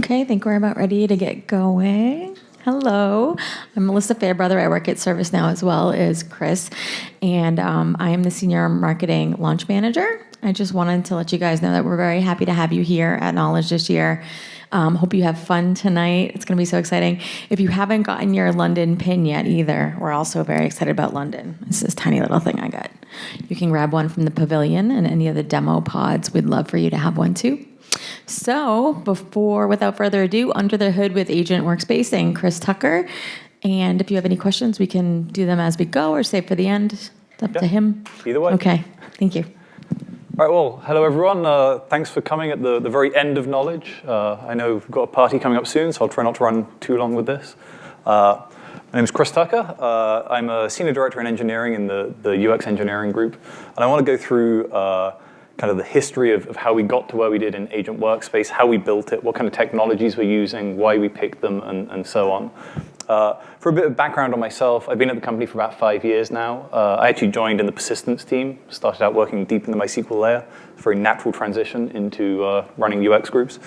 Okay, I think we're about ready to get going. Hello, I'm Melissa Fairbrother. I work at ServiceNow as well as Chris, and I am the Senior Marketing Launch Manager. I just wanted to let you guys know that we're very happy to have you here at Knowledge this year. Hope you have fun tonight. It's going to be so exciting. If you haven't gotten your London pin yet either, we're also very excited about London. It's this tiny little thing I got. You can grab one from the pavilion and any of the demo pods. We'd love for you to have one too. So without further ado, Under the Hood with Agent Workspace and Chris Tucker. And if you have any questions, we can do them as we go or save for the end. It's up to him. Either way. Okay, thank you. All right, well, hello everyone. Thanks for coming at the very end of Knowledge. I know we've got a party coming up soon, so I'll try not to run too long with this. My name is Chris Tucker. I'm a Senior Director in Engineering in the UX Engineering group. And I want to go through kind of the history of how we got to where we did in Agent Workspace, how we built it, what kind of technologies we're using, why we picked them, and so on. For a bit of background on myself, I've been at the company for about 5 years now. I actually joined in the persistence team, started out working deep in the MySQL layer. It's a very natural transition into running UX groups.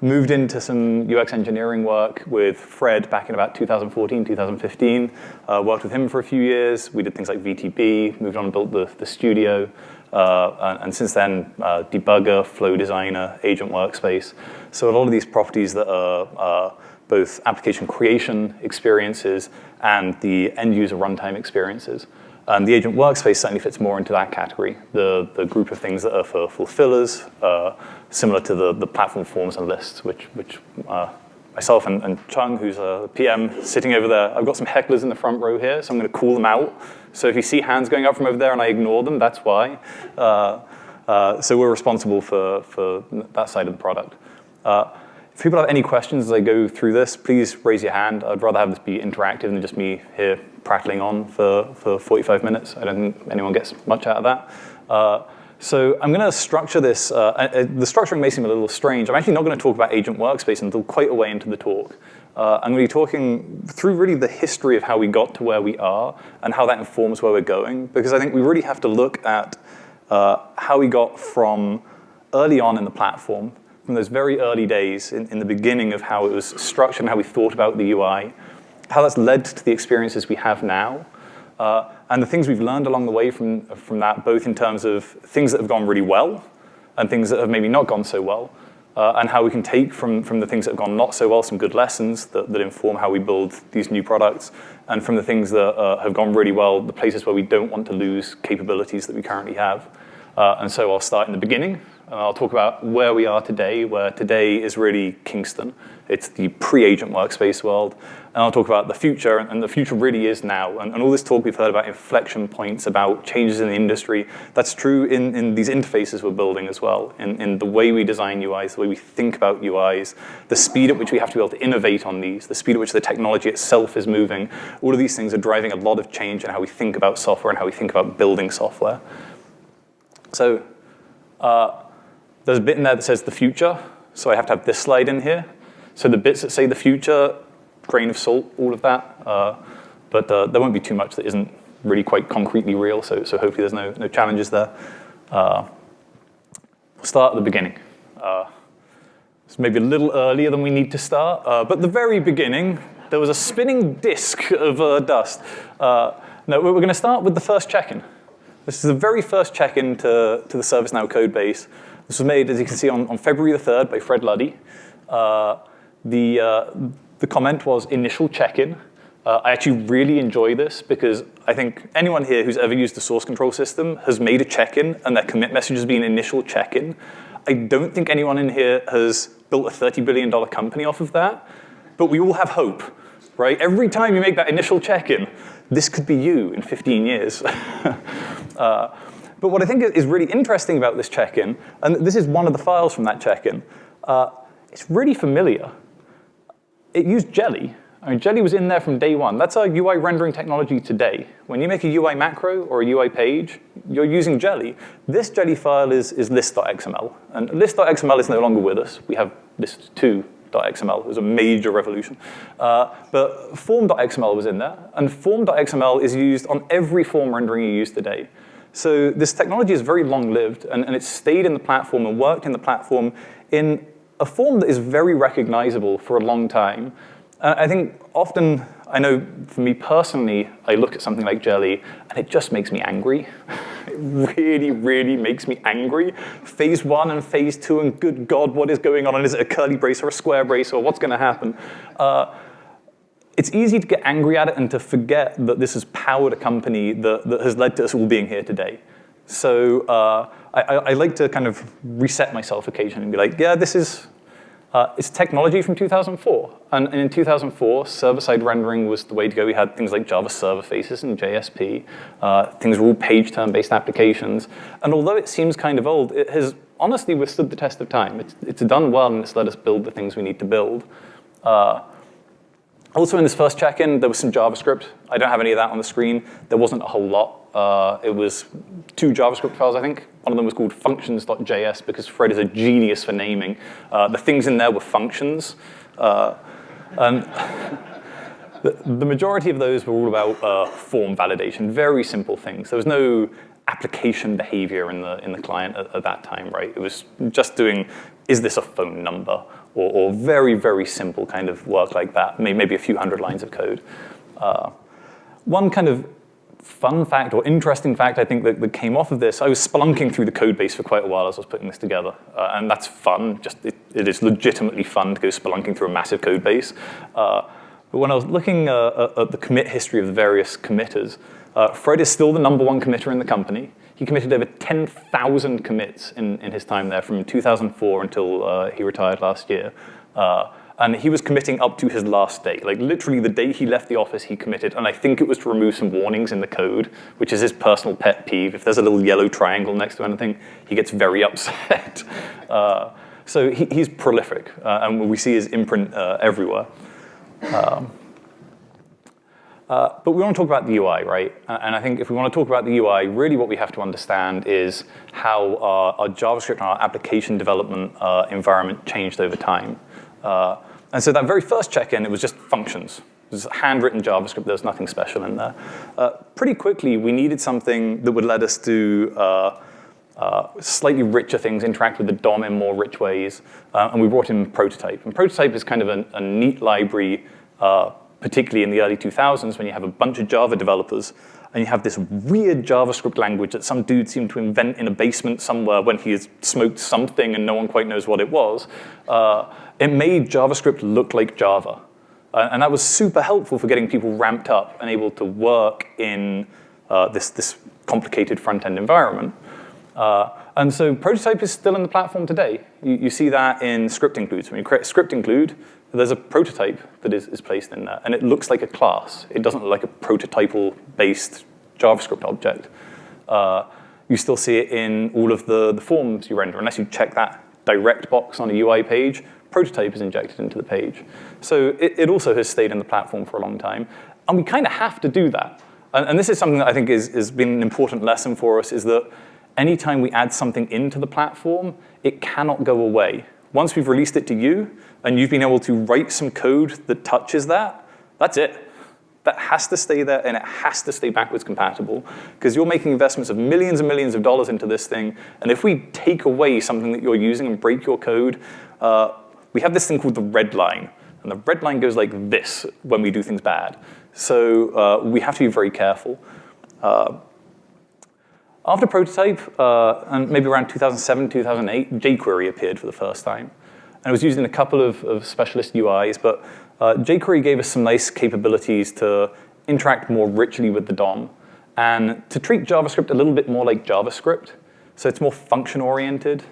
Moved into some UX engineering work with Fred back in about 2014, 2015. Worked with him for a few years. We did things like VTB, moved on and built the studio. And since then, Debugger, Flow Designer, Agent Workspace. So a lot of these properties that are both application creation experiences and the end-user runtime experiences. The Agent Workspace certainly fits more into that category, the group of things that are for fulfillers, similar to the platform forms and lists, which myself and Chung, who's a PM, sitting over there. I've got some hecklers in the front row here, so I'm going to call them out. So if you see hands going up from over there and I ignore them, that's why. So we're responsible for that side of the product. If people have any questions as I go through this, please raise your hand. I'd rather have this be interactive than just me here prattling on for 45 minutes. I don't think anyone gets much out of that. So I'm going to structure this. The structuring may seem a little strange. I'm actually not going to talk about Agent Workspace until quite a way into the talk. I'm going to be talking through really the history of how we got to where we are and how that informs where we're going, because I think we really have to look at how we got from early on in the platform, from those very early days in the beginning of how it was structured and how we thought about the UI, how that's led to the experiences we have now, and the things we've learned along the way from that, both in terms of things that have gone really well and things that have maybe not gone so well, and how we can take from the things that have gone not so well some good lessons that inform how we build these new products, and from the things that have gone really well, the places where we don't want to lose capabilities that we currently have. And so I'll start in the beginning, and I'll talk about where we are today, where today is really Kingston. It's the pre-Agent Workspace world. And I'll talk about the future, and the future really is now. And all this talk we've heard about inflection points, about changes in the industry, that's true in these interfaces we're building as well, in the way we design UIs, the way we think about UIs, the speed at which we have to be able to innovate on these, the speed at which the technology itself is moving. All of these things are driving a lot of change in how we think about software and how we think about building software. So there's a bit in there that says the future, so I have to have this slide in here. So the bits that say the future, grain of salt, all of that, but there won't be too much that isn't really quite concretely real, so hopefully there's no challenges there. We'll start at the beginning. It's maybe a little earlier than we need to start, but the very beginning, there was a spinning disk of dust. No, we're going to start with the first check-in. This is the very first check-in to the ServiceNow code base. This was made, as you can see, on February the 3rd by Fred Luddy. The comment was initial check-in. I actually really enjoy this because I think anyone here who's ever used the source control system has made a check-in and their commit message has been initial check-in. I don't think anyone in here has built a $30 billion company off of that, but we all have hope, right? Every time you make that initial check-in, this could be you in 15 years. But what I think is really interesting about this check-in, and this is one of the files from that check-in, it's really familiar. It used Jelly. I mean, Jelly was in there from day one. That's our UI rendering technology today. When you make a UI macro or a UI page, you're using Jelly. This Jelly file is list.xml. And list.xml is no longer with us. We have list2.xml. It was a major revolution. But form.xml was in there. And form.xml is used on every form rendering you use today. So this technology is very long-lived, and it's stayed in the platform and worked in the platform in a form that is very recognizable for a long time. I think often, I know for me personally, I look at something like Jelly, and it just makes me angry. It really, really makes me angry. Phase 1 and phase 2, and good God, what is going on? And is it a curly brace or a square brace, or what's going to happen? It's easy to get angry at it and to forget that this has powered a company that has led to us all being here today. So I like to kind of reset myself occasionally and be like, yeah, this is it's technology from 2004. And in 2004, server-side rendering was the way to go. We had things like Java server faces and JSP. Things were all page turn-based applications. And although it seems kind of old, it has honestly withstood the test of time. It's done well, and it's let us build the things we need to build. Also, in this first check-in, there was some JavaScript. I don't have any of that on the screen. There wasn't a whole lot. It was 2 JavaScript files, I think. One of them was called functions.js because Fred is a genius for naming. The things in there were functions. And the majority of those were all about form validation, very simple things. There was no application behavior in the client at that time, right? It was just doing, is this a phone number? Or very, very simple kind of work like that, maybe a few hundred lines of code. One kind of fun fact or interesting fact I think that came off of this, I was spelunking through the code base for quite a while as I was putting this together. And that's fun, it is legitimately fun to go spelunking through a massive code base. But when I was looking at the commit history of the various committers, Fred is still the #1 committer in the company. He committed over 10,000 commits in his time there from 2004 until he retired last year. And he was committing up to his last day. Like literally the day he left the office, he committed. And I think it was to remove some warnings in the code, which is his personal pet peeve. If there's a little yellow triangle next to anything, he gets very upset. So he's prolific. And we see his imprint everywhere. But we want to talk about the UI, right? And I think if we want to talk about the UI, really what we have to understand is how our JavaScript and our application development environment changed over time. And so that very first check-in, it was just functions. It was handwritten JavaScript. There was nothing special in there. Pretty quickly, we needed something that would let us do slightly richer things, interact with the DOM in more rich ways. And we brought in Prototype. And Prototype is kind of a neat library, particularly in the early 2000s when you have a bunch of Java developers and you have this weird JavaScript language that some dude seemed to invent in a basement somewhere when he has smoked something and no one quite knows what it was. It made JavaScript look like Java. And that was super helpful for getting people ramped up and able to work in this complicated front-end environment. And so Prototype is still in the platform today. You see that in script includes. When you create a script include, there's a prototype that is placed in there, and it looks like a class. It doesn't look like a prototypal-based JavaScript object. You still see it in all of the forms you render. Unless you check that direct box on a UI page, Prototype is injected into the page. So it also has stayed in the platform for a long time, and we kind of have to do that. And this is something that I think has been an important lesson for us, is that anytime we add something into the platform, it cannot go away. Once we've released it to you, and you've been able to write some code that touches that, that's it. That has to stay there, and it has to stay backwards compatible, because you're making investments of millions and millions of dollars into this thing, and if we take away something that you're using and break your code, we have this thing called the red line, and the red line goes like this when we do things bad. So we have to be very careful. After Prototype, and maybe around 2007, 2008, jQuery appeared for the first time. And it was used in a couple of specialist UIs, but jQuery gave us some nice capabilities to interact more richly with the DOM and to treat JavaScript a little bit more like JavaScript. So it's more function-oriented.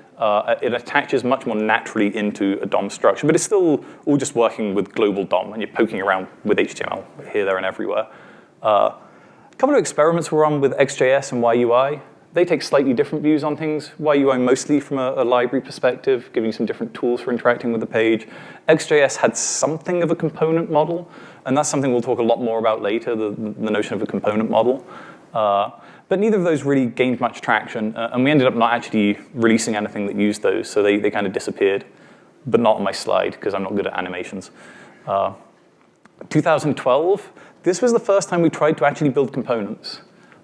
It attaches much more naturally into a DOM structure, but it's still all just working with global DOM, and you're poking around with HTML here, there, and everywhere. A couple of experiments were run with XJS and YUI. They take slightly different views on things. YUI mostly from a library perspective, giving you some different tools for interacting with the page. XJS had something of a component model, and that's something we'll talk a lot more about later, the notion of a component model. But neither of those really gained much traction, and we ended up not actually releasing anything that used those, so they kind of disappeared, but not on my slide, because I'm not good at animations. 2012, this was the first time we tried to actually build components,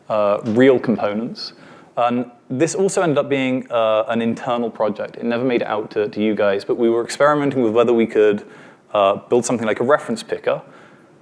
real components. And this also ended up being an internal project. It never made it out to you guys, but we were experimenting with whether we could build something like a reference picker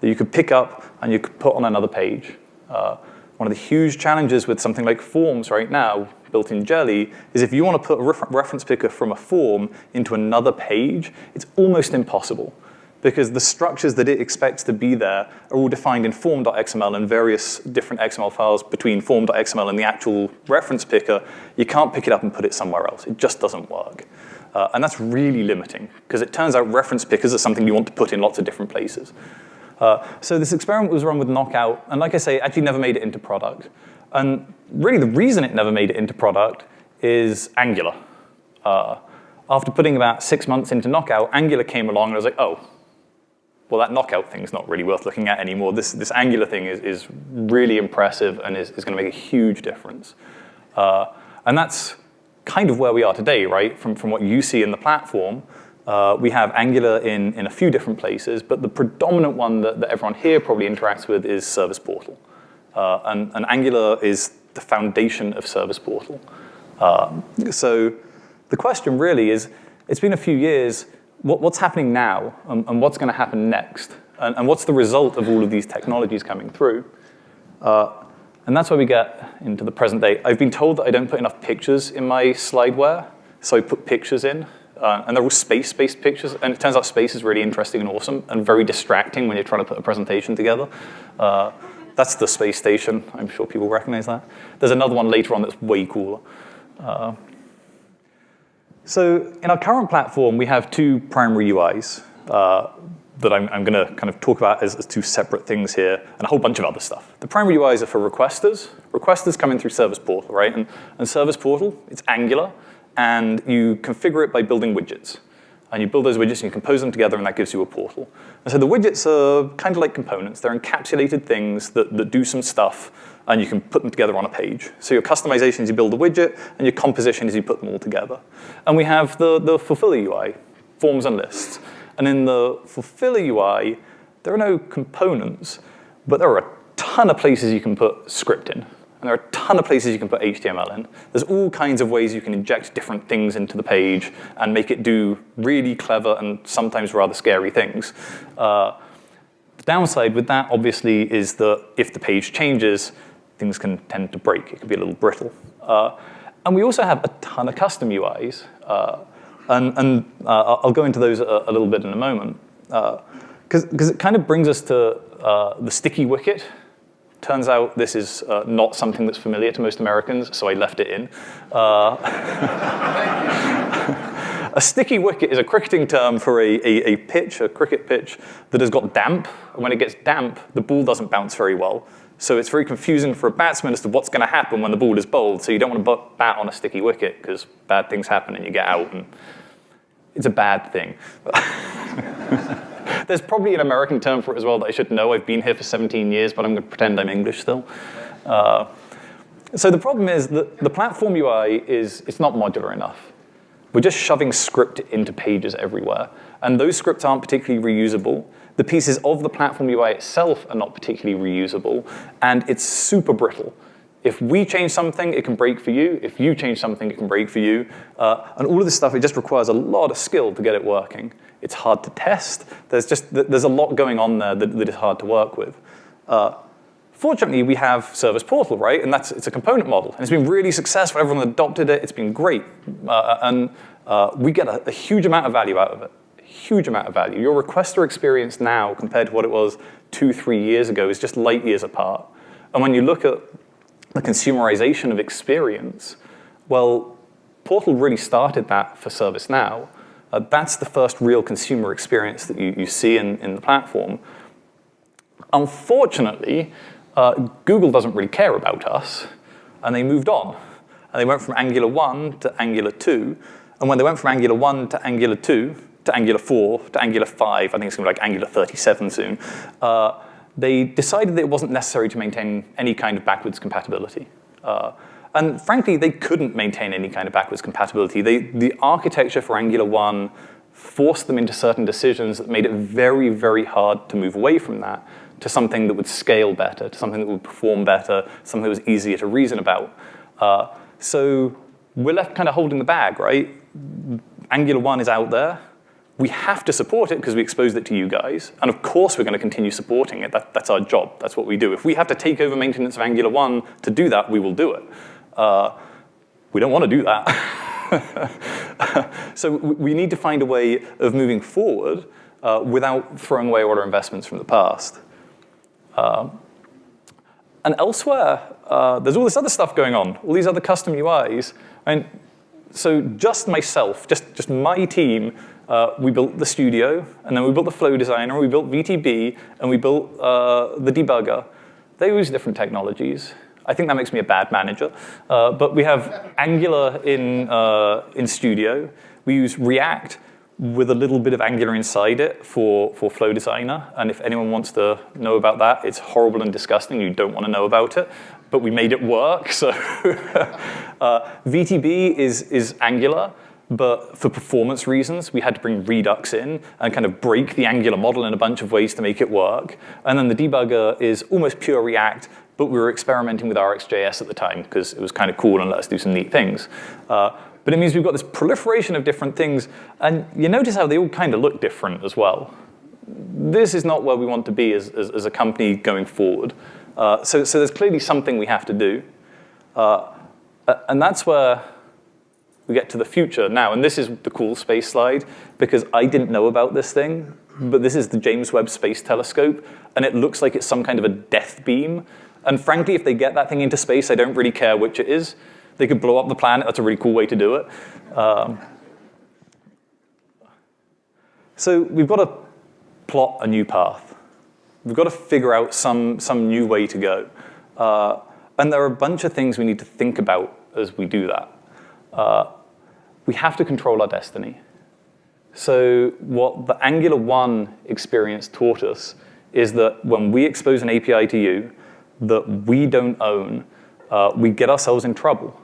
that you could pick up and you could put on another page. One of the huge challenges with something like forms right now, built in Jelly, is if you want to put a reference picker from a form into another page, it's almost impossible, because the structures that it expects to be there are all defined in form.xml and various different XML files between form.xml and the actual reference picker. You can't pick it up and put it somewhere else. It just doesn't work. And that's really limiting, because it turns out reference pickers are something you want to put in lots of different places. So this experiment was run with Knockout, and like I say, it actually never made it into product. And really the reason it never made it into product is Angular. After putting about 6 months into Knockout, Angular came along and I was like, oh, well, that Knockout thing's not really worth looking at anymore. This Angular thing is really impressive and is going to make a huge difference. And that's kind of where we are today, right? From what you see in the platform, we have Angular in a few different places, but the predominant one that everyone here probably interacts with is Service Portal. And Angular is the foundation of Service Portal. So the question really is, it's been a few years, what's happening now, and what's going to happen next? And what's the result of all of these technologies coming through? And that's where we get into the present day. I've been told that I don't put enough pictures in my slideware, so I put pictures in. And they're all space-based pictures, and it turns out space is really interesting and awesome and very distracting when you're trying to put a presentation together. That's the space station. I'm sure people recognize that. There's another one later on that's way cooler. So in our current platform, we have two primary UIs that I'm going to kind of talk about as two separate things here, and a whole bunch of other stuff. The primary UIs are for requesters. Requesters come in through Service Portal, right? And Service Portal, it's Angular, and you configure it by building widgets. And you build those widgets and you compose them together, and that gives you a portal. And so the widgets are kind of like components. They're encapsulated things that do some stuff, and you can put them together on a page. So your customization is you build a widget, and your composition is you put them all together. And we have the Fulfiller UI, forms and lists. And in the Fulfiller UI, there are no components, but there are a ton of places you can put script in. And there are a ton of places you can put HTML in. There's all kinds of ways you can inject different things into the page and make it do really clever and sometimes rather scary things. The downside with that, obviously, is that if the page changes, things can tend to break. It can be a little brittle. And we also have a ton of custom UIs. And I'll go into those a little bit in a moment. Because it kind of brings us to the sticky wicket. Turns out this is not something that's familiar to most Americans, so I left it in. A sticky wicket is a cricketing term for a pitch, a cricket pitch, that has got damp. And when it gets damp, the ball doesn't bounce very well. So it's very confusing for a batsman as to what's going to happen when the ball is bowled. So you don't want to bat on a sticky wicket, because bad things happen and you get out. And it's a bad thing. There's probably an American term for it as well that I should know. I've been here for 17 years, but I'm going to pretend I'm English still. So the problem is that the platform UI it's not modular enough. We're just shoving script into pages everywhere. And those scripts aren't particularly reusable. The pieces of the platform UI itself are not particularly reusable. And it's super brittle. If we change something, it can break for you. If you change something, it can break for you. And all of this stuff, it just requires a lot of skill to get it working. It's hard to test. There's a lot going on there that is hard to work with. Fortunately, we have Service Portal, right? And it's a component model. And it's been really successful. Everyone adopted it. It's been great. And we get a huge amount of value out of it. Huge amount of value. Your requester experience now compared to what it was 2-3 years ago is just light years apart. And when you look at the consumerization of experience, well, Portal really started that for ServiceNow. That's the first real consumer experience that you see in the platform. Unfortunately, Google doesn't really care about us, and they moved on. And they went from Angular 1 to Angular 2, and when they went from Angular 1 to Angular 2 to Angular 4 to Angular 5, I think it's going to be like Angular 37 soon, they decided that it wasn't necessary to maintain any kind of backwards compatibility. And frankly, they couldn't maintain any kind of backwards compatibility. The architecture for Angular 1 forced them into certain decisions that made it very, very hard to move away from that to something that would scale better, to something that would perform better, something that was easier to reason about. So we're left kind of holding the bag, right? Angular 1 is out there. We have to support it because we exposed it to you guys. And of course, we're going to continue supporting it. That's our job. That's what we do. If we have to take over maintenance of Angular 1 to do that, we will do it. We don't want to do that. So we need to find a way of moving forward without throwing away all our investments from the past. And elsewhere, there's all this other stuff going on, all these other custom UIs. And so just myself, just my team, we built the studio, and then we built the flow designer, we built VTB, and we built the debugger. They use different technologies. I think that makes me a bad manager. But we have Angular in Studio. We use React with a little bit of Angular inside it for Flow Designer. And if anyone wants to know about that, it's horrible and disgusting. You don't want to know about it. But we made it work. So VTB is Angular. But for performance reasons, we had to bring Redux in and kind of break the Angular model in a bunch of ways to make it work. And then the debugger is almost pure React, but we were experimenting with RxJS at the time because it was kind of cool and let us do some neat things. But it means we've got this proliferation of different things, and you notice how they all kind of look different as well. This is not where we want to be as a company going forward. So there's clearly something we have to do. And that's where we get to the future now. And this is the cool space slide, because I didn't know about this thing, but this is the James Webb Space Telescope, and it looks like it's some kind of a death beam. And frankly, if they get that thing into space, I don't really care which it is. They could blow up the planet. That's a really cool way to do it. So we've got to plot a new path. We've got to figure out some new way to go. And there are a bunch of things we need to think about as we do that. We have to control our destiny. So what the Angular 1 experience taught us is that when we expose an API to you that we don't own, we get ourselves in trouble.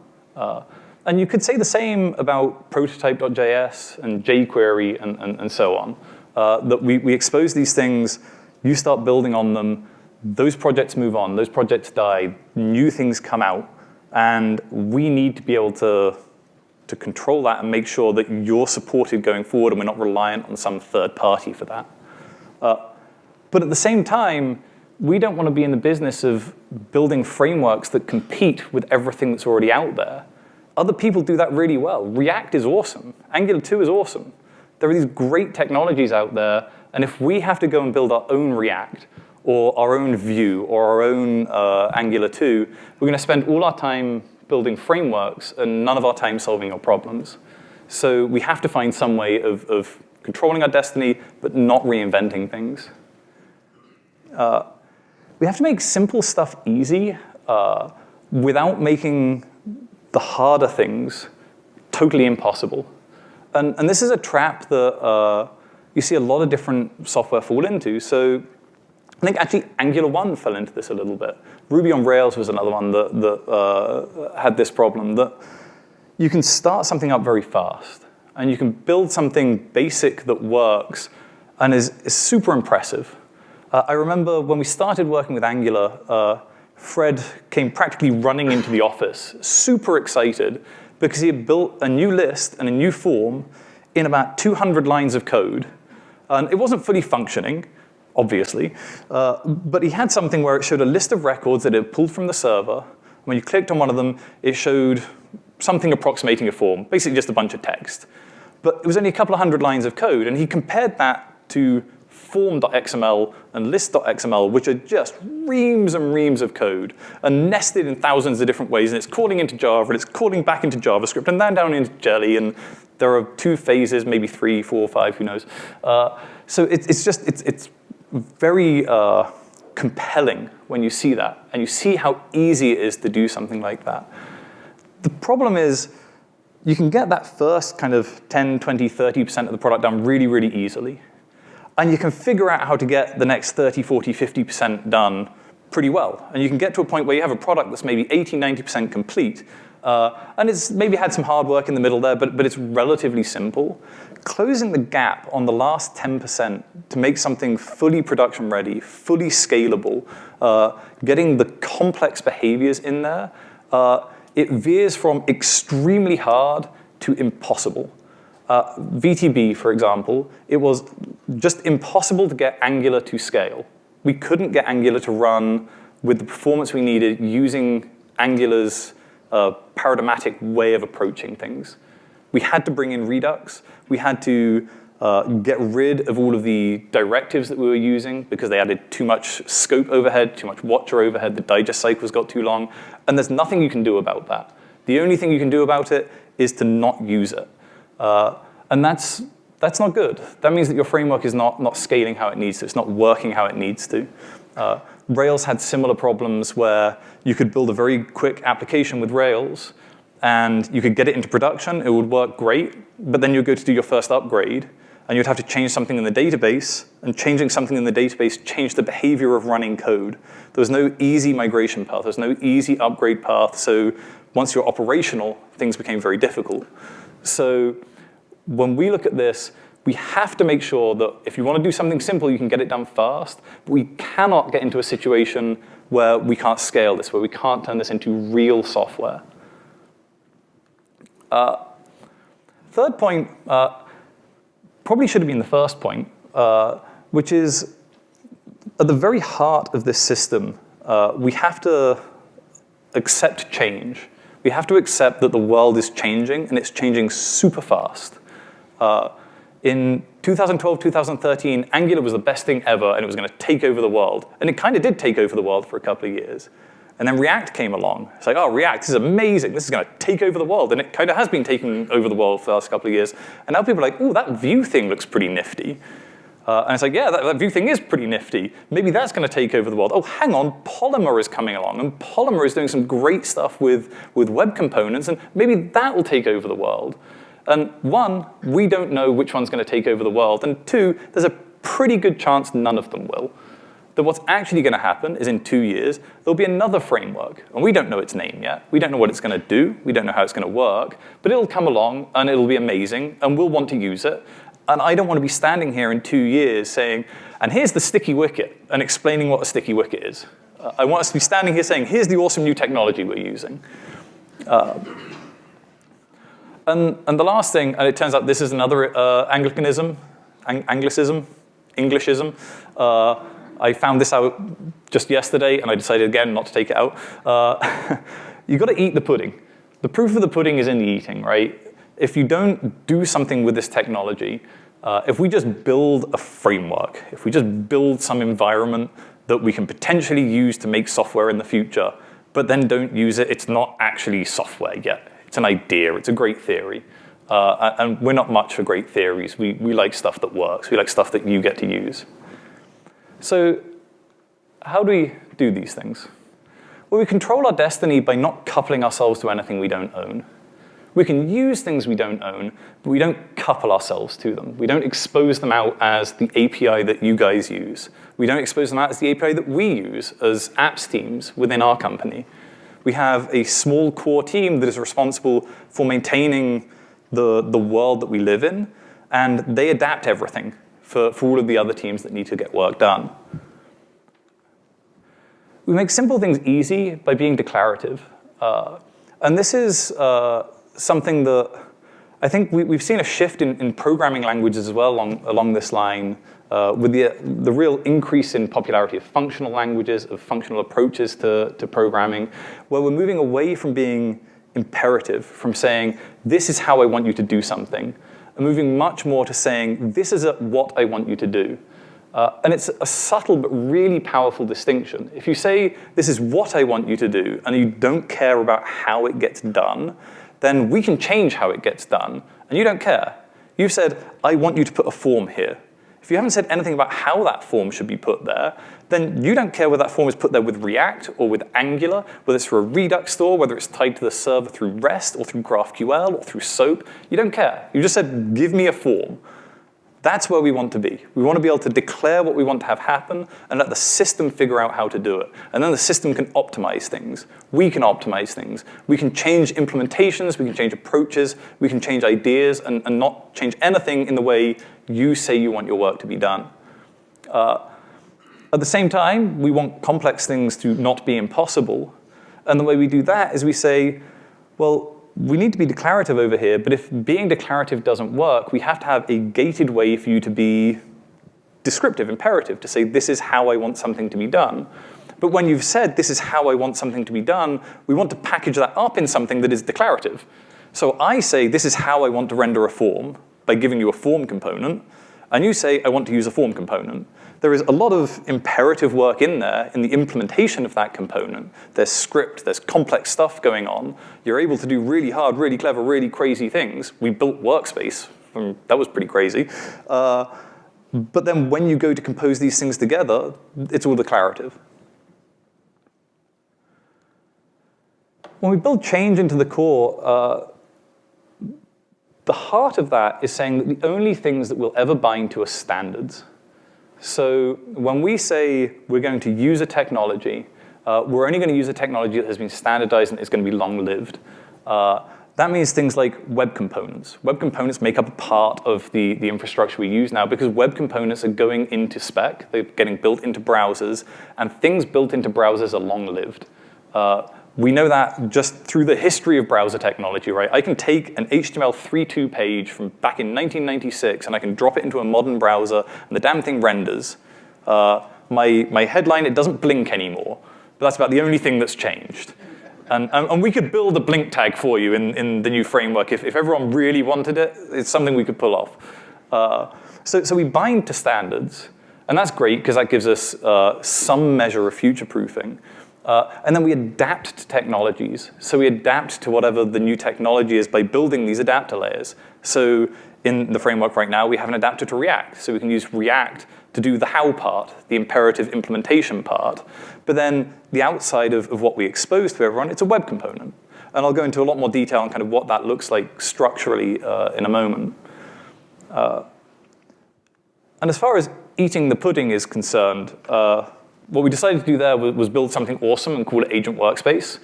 And you could say the same about prototype.js and jQuery and so on, that we expose these things, you start building on them, those projects move on, those projects die, new things come out, and we need to be able to control that and make sure that you're supported going forward and we're not reliant on some third party for that. But at the same time, we don't want to be in the business of building frameworks that compete with everything that's already out there. Other people do that really well. React is awesome. Angular 2 is awesome. There are these great technologies out there, and if we have to go and build our own React or our own Vue or our own Angular 2, we're going to spend all our time building frameworks and none of our time solving our problems. So we have to find some way of controlling our destiny, but not reinventing things. We have to make simple stuff easy without making the harder things totally impossible. And this is a trap that you see a lot of different software fall into. So I think actually Angular 1 fell into this a little bit. Ruby on Rails was another one that had this problem, that you can start something up very fast, and you can build something basic that works and is super impressive. I remember when we started working with Angular, Fred came practically running into the office, super excited, because he had built a new list and a new form in about 200 lines of code. And it wasn't fully functioning, obviously, but he had something where it showed a list of records that it had pulled from the server. When you clicked on one of them, it showed something approximating a form, basically just a bunch of text. But it was only a couple of hundred lines of code, and he compared that to form.xml and list.xml, which are just reams and reams of code, and nested in thousands of different ways, and it's calling into Java, and it's calling back into JavaScript, and then down into Jelly, and there are 2 phases, maybe 3, 4, 5, who knows. So it's very compelling when you see that, and you see how easy it is to do something like that. The problem is, you can get that first kind of 10, 20, 30% of the product done really, really easily. And you can figure out how to get the next 30, 40, 50% done pretty well. And you can get to a point where you have a product that's maybe 80, 90% complete. And it's maybe had some hard work in the middle there, but it's relatively simple. Closing the gap on the last 10% to make something fully production ready, fully scalable, getting the complex behaviors in there, it veers from extremely hard to impossible. VTB, for example, it was just impossible to get Angular to scale. We couldn't get Angular to run with the performance we needed using Angular's paradigmatic way of approaching things. We had to bring in Redux. We had to get rid of all of the directives that we were using because they added too much scope overhead, too much watcher overhead, the digest cycles got too long, and there's nothing you can do about that. The only thing you can do about it is to not use it. And that's not good. That means that your framework is not scaling how it needs to. It's not working how it needs to. Rails had similar problems where you could build a very quick application with Rails, and you could get it into production. It would work great, but then you'd go to do your first upgrade, and you'd have to change something in the database, and changing something in the database changed the behavior of running code. There was no easy migration path. There was no easy upgrade path. So once you're operational, things became very difficult. So when we look at this, we have to make sure that if you want to do something simple, you can get it done fast. But we cannot get into a situation where we can't scale this, where we can't turn this into real software. Third point probably should have been the first point, which is at the very heart of this system, we have to accept change. We have to accept that the world is changing, and it's changing super fast. In 2012, 2013, Angular was the best thing ever, and it was going to take over the world. And it kind of did take over the world for a couple of years. And then React came along. It's like, oh, React, this is amazing. This is going to take over the world. And it kind of has been taking over the world for the last couple of years. And now people are like, oh, that Vue thing looks pretty nifty. And it's like, yeah, that Vue thing is pretty nifty. Maybe that's going to take over the world. Oh, hang on, Polymer is coming along. And Polymer is doing some great stuff with web components. And maybe that will take over the world. And one, we don't know which one's going to take over the world. And two, there's a pretty good chance none of them will. That what's actually going to happen is in 2 years, there'll be another framework. And we don't know its name yet. We don't know what it's going to do. We don't know how it's going to work. But it'll come along, and it'll be amazing, and we'll want to use it. And I don't want to be standing here in 2 years saying, and here's the sticky wicket, and explaining what a sticky wicket is. I want us to be standing here saying, here's the awesome new technology we're using. And the last thing, and it turns out this is another Anglicism. I found this out just yesterday, and I decided again not to take it out. You've got to eat the pudding. The proof of the pudding is in the eating, right? If you don't do something with this technology, if we just build a framework, if we just build some environment that we can potentially use to make software in the future, but then don't use it, it's not actually software yet. It's an idea. It's a great theory. And we're not much for great theories. We like stuff that works. We like stuff that you get to use. So how do we do these things? Well, we control our destiny by not coupling ourselves to anything we don't own. We can use things we don't own, but we don't couple ourselves to them. We don't expose them out as the API that you guys use. We don't expose them out as the API that we use as apps teams within our company. We have a small core team that is responsible for maintaining the world that we live in, and they adapt everything for all of the other teams that need to get work done. We make simple things easy by being declarative. And this is something that I think we've seen a shift in programming languages as well along this line, with the real increase in popularity of functional languages, of functional approaches to programming, where we're moving away from being imperative, from saying, this is how I want you to do something, and moving much more to saying, this is what I want you to do. And it's a subtle but really powerful distinction. If you say, this is what I want you to do, and you don't care about how it gets done, then we can change how it gets done, and you don't care. You've said, I want you to put a form here. If you haven't said anything about how that form should be put there, then you don't care whether that form is put there with React or with Angular, whether it's through a Redux store, whether it's tied to the server through REST or through GraphQL or through SOAP. You don't care. You just said, give me a form. That's where we want to be. We want to be able to declare what we want to have happen and let the system figure out how to do it. And then the system can optimize things. We can optimize things. We can change implementations. We can change approaches. We can change ideas and not change anything in the way you say you want your work to be done. At the same time, we want complex things to not be impossible. And the way we do that is we say, Well, we need to be declarative over here, but if being declarative doesn't work, we have to have a gated way for you to be descriptive, imperative, to say this is how I want something to be done. But when you've said this is how I want something to be done, we want to package that up in something that is declarative. So I say this is how I want to render a form by giving you a form component, and you say I want to use a form component. There is a lot of imperative work in there in the implementation of that component. There's script, there's complex stuff going on. You're able to do really hard, really clever, really crazy things. We built Workspace. That was pretty crazy. But then when you go to compose these things together, it's all declarative. When we build change into the core, the heart of that is saying that the only things that we'll ever bind to are standards. So when we say we're going to use a technology, we're only going to use a technology that has been standardized and is going to be long-lived. That means things like web components. Web components make up a part of the infrastructure we use now because web components are going into spec. They're getting built into browsers, and things built into browsers are long-lived. We know that just through the history of browser technology, right? I can take an HTML 3.2 page from back in 1996, and I can drop it into a modern browser, and the damn thing renders. My headline, it doesn't blink anymore, but that's about the only thing that's changed. And we could build a blink tag for you in the new framework. If everyone really wanted it, it's something we could pull off. So we bind to standards, and that's great because that gives us some measure of future-proofing. And then we adapt to technologies. So we adapt to whatever the new technology is by building these adapter layers. So in the framework right now, we have an adapter to React. So we can use React to do the how part, the imperative implementation part. But then the outside of what we expose to everyone, it's a web component. And I'll go into a lot more detail on kind of what that looks like structurally in a moment. And as far as eating the pudding is concerned, what we decided to do there was build something awesome and call it Agent Workspace.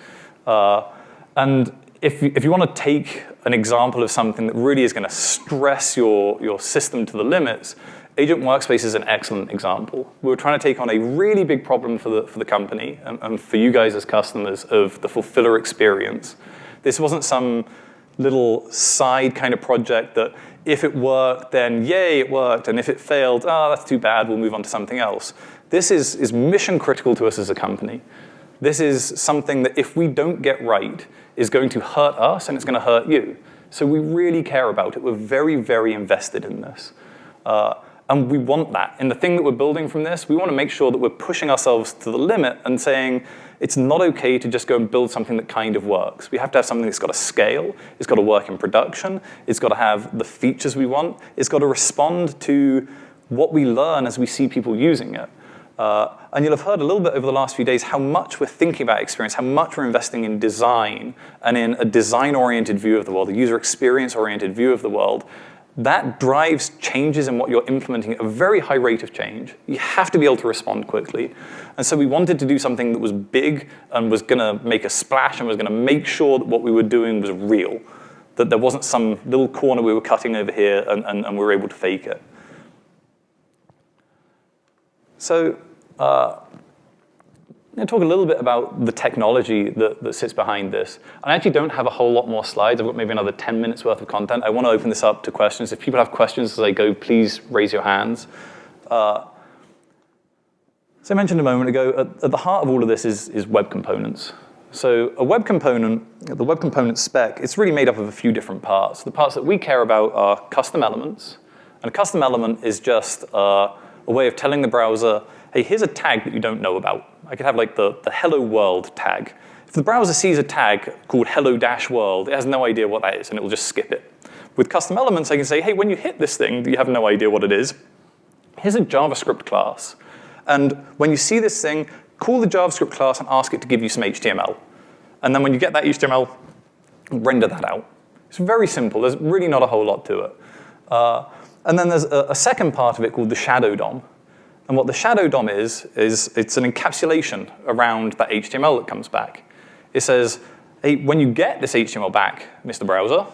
And if you want to take an example of something that really is going to stress your system to the limits, Agent Workspace is an excellent example. We were trying to take on a really big problem for the company and for you guys as customers of the fulfiller experience. This wasn't some little side kind of project that if it worked, then yay, it worked. And if it failed, that's too bad, we'll move on to something else. This is mission critical to us as a company. This is something that if we don't get right is going to hurt us and it's going to hurt you. So we really care about it. We're very, very invested in this. And we want that. In the thing that we're building from this, we want to make sure that we're pushing ourselves to the limit and saying it's not okay to just go and build something that kind of works. We have to have something that's got to scale. It's got to work in production. It's got to have the features we want. It's got to respond to what we learn as we see people using it. And you'll have heard a little bit over the last few days how much we're thinking about experience, how much we're investing in design and in a design-oriented view of the world, a user experience-oriented view of the world. That drives changes in what you're implementing at a very high rate of change. You have to be able to respond quickly. And so we wanted to do something that was big and was going to make a splash and was going to make sure that what we were doing was real, that there wasn't some little corner we were cutting over here and we were able to fake it. So I'm going to talk a little bit about the technology that sits behind this. I actually don't have a whole lot more slides. I've got maybe another 10 minutes worth of content. I want to open this up to questions. If people have questions as I go, please raise your hands. So I mentioned a moment ago, at the heart of all of this is web components. So a web component, the web component spec, it's really made up of a few different parts. The parts that we care about are custom elements. And a custom element is just a way of telling the browser, hey, here's a tag that you don't know about. I could have like the hello world tag. If the browser sees a tag called hello-world, it has no idea what that is, and it will just skip it. With custom elements, I can say, hey, when you hit this thing, you have no idea what it is. Here's a JavaScript class. And when you see this thing, call the JavaScript class and ask it to give you some HTML. And then when you get that HTML, render that out. It's very simple. There's really not a whole lot to it. And then there's a second part of it called the shadow DOM. And what the shadow DOM is it's an encapsulation around that HTML that comes back. It says, hey, when you get this HTML back, Mr. Browser,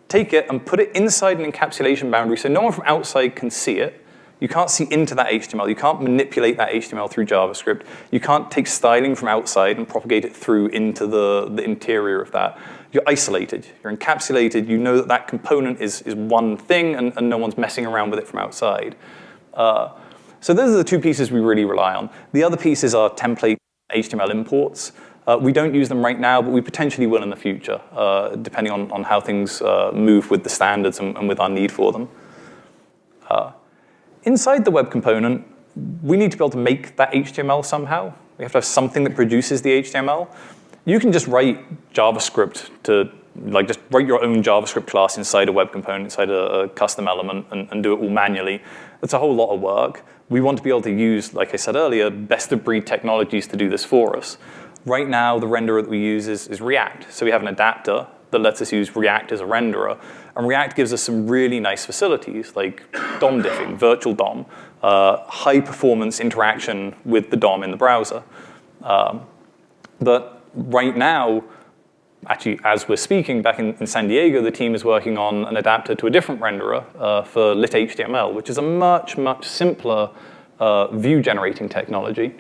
take it and put it inside an encapsulation boundary so no one from outside can see it, You can't see into that HTML. You can't manipulate that HTML through JavaScript. You can't take styling from outside and propagate it through into the interior of that. You're isolated. You're encapsulated. You know that that component is one thing, and no one's messing around with it from outside. So those are the two pieces we really rely on. The other pieces are template HTML imports. We don't use them right now, but we potentially will in the future, depending on how things move with the standards and with our need for them. Inside the web component, we need to be able to make that HTML somehow. We have to have something that produces the HTML. You can just write JavaScript to, like, just write your own JavaScript class inside a web component, inside a custom element, and do it all manually. That's a whole lot of work. We want to be able to use, like I said earlier, best-of-breed technologies to do this for us. Right now, the renderer that we use is React. So we have an adapter that lets us use React as a renderer. And React gives us some really nice facilities, like DOM diffing, virtual DOM, high-performance interaction with the DOM in the browser. But right now, actually, as we're speaking, back in San Diego, the team is working on an adapter to a different renderer for lit HTML, which is a much, much simpler view-generating technology.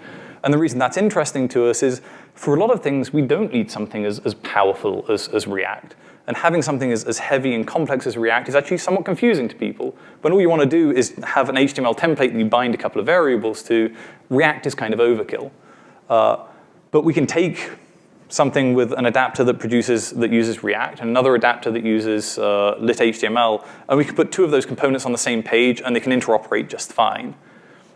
And the reason that's interesting to us is, for a lot of things, we don't need something as powerful as React. And having something as heavy and complex as React is actually somewhat confusing to people. When all you want to do is have an HTML template that you bind a couple of variables to, React is kind of overkill. But we can take something with an adapter that uses React, and another adapter that uses lit HTML, and we can put two of those components on the same page, and they can interoperate just fine.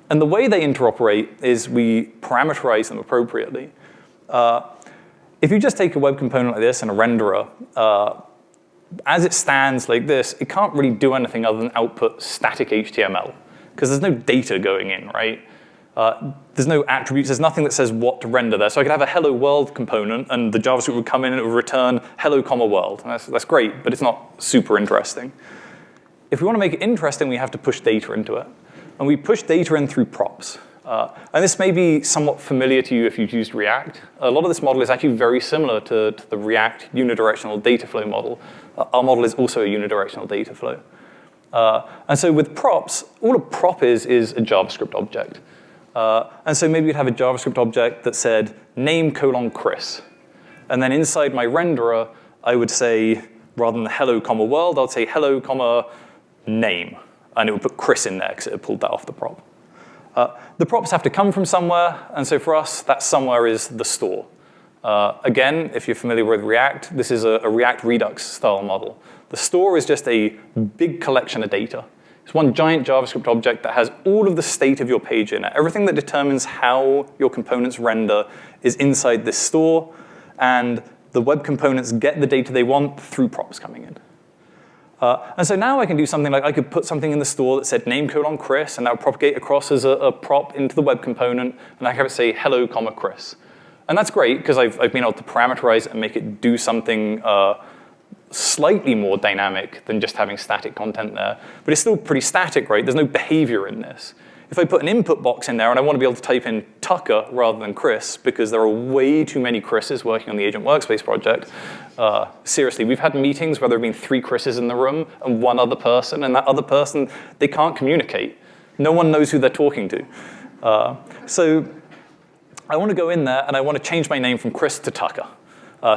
And the way they interoperate is we parameterize them appropriately. If you just take a web component like this and a renderer, as it stands like this, it can't really do anything other than output static HTML, because there's no data going in, right? There's no attributes. There's nothing that says what to render there. So I could have a hello world component, and the JavaScript would come in and it would return hello, world. And that's great, but it's not super interesting. If we want to make it interesting, we have to push data into it. And we push data in through props. And this may be somewhat familiar to you if you've used React. A lot of this model is actually very similar to the React unidirectional data flow model. Our model is also a unidirectional data flow. And so with props, all a prop is a JavaScript object. And so maybe you'd have a JavaScript object that said name : Chris. And then inside my renderer, I would say, rather than hello, world, I'd say hello, name. And it would put Chris in there because it had pulled that off the prop. The props have to come from somewhere, and so for us, that somewhere is the store. Again, if you're familiar with React, this is a React Redux style model. The store is just a big collection of data. It's one giant JavaScript object that has all of the state of your page in it. Everything that determines how your components render is inside this store, and the web components get the data they want through props coming in. And so now I can do something like I could put something in the store that said name : Chris, and that would propagate across as a prop into the web component, and I can have it say hello, Chris. And that's great, because I've been able to parameterize it and make it do something slightly more dynamic than just having static content there. But it's still pretty static, right? There's no behavior in this. If I put an input box in there and I want to be able to type in Tucker rather than Chris, because there are way too many Chris's working on the Agent Workspace project, seriously, we've had meetings where there have been 3 Chris's in the room and one other person, and that other person, they can't communicate. No one knows who they're talking to. So I want to go in there and I want to change my name from Chris to Tucker.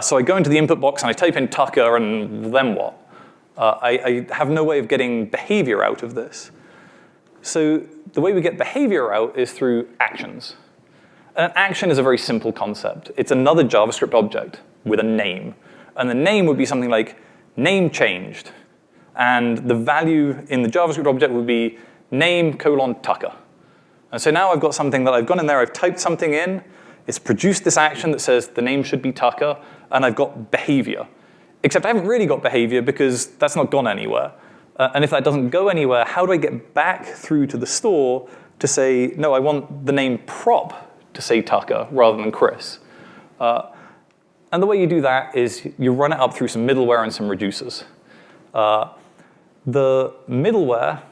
So I go into the input box and I type in Tucker, and then what? I have no way of getting behavior out of this. So the way we get behavior out is through actions. And an action is a very simple concept. It's another JavaScript object with a name. And the name would be something like name changed. And the value in the JavaScript object would be name : Tucker. And so now I've got something that I've gone in there, I've typed something in, it's produced this action that says the name should be Tucker, and I've got behavior. Except I haven't really got behavior because that's not gone anywhere. And if that doesn't go anywhere, how do I get back through to the store to say, no, I want the name prop to say Tucker rather than Chris? And the way you do that is you run it up through some middleware and some reducers. The middleware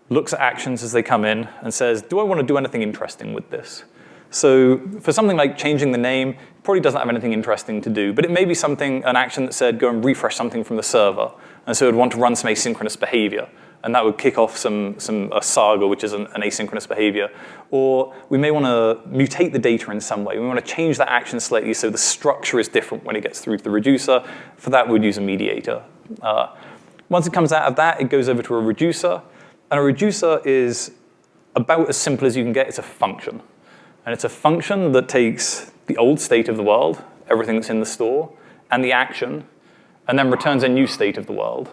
looks at actions as they come in and says, do I want to do anything interesting with this? So for something like changing the name, it probably doesn't have anything interesting to do, but it may be something, an action that said go and refresh something from the server. And so it would want to run some asynchronous behavior. and that would kick off a saga, which is an asynchronous behavior. Or we may want to mutate the data in some way. We want to change that action slightly so the structure is different when it gets through to the reducer. For that, we'd use a mediator. Once it comes out of that, it goes over to a reducer. And a reducer is about as simple as you can get. It's a function. And it's a function that takes the old state of the world, everything that's in the store, and the action, and then returns a new state of the world.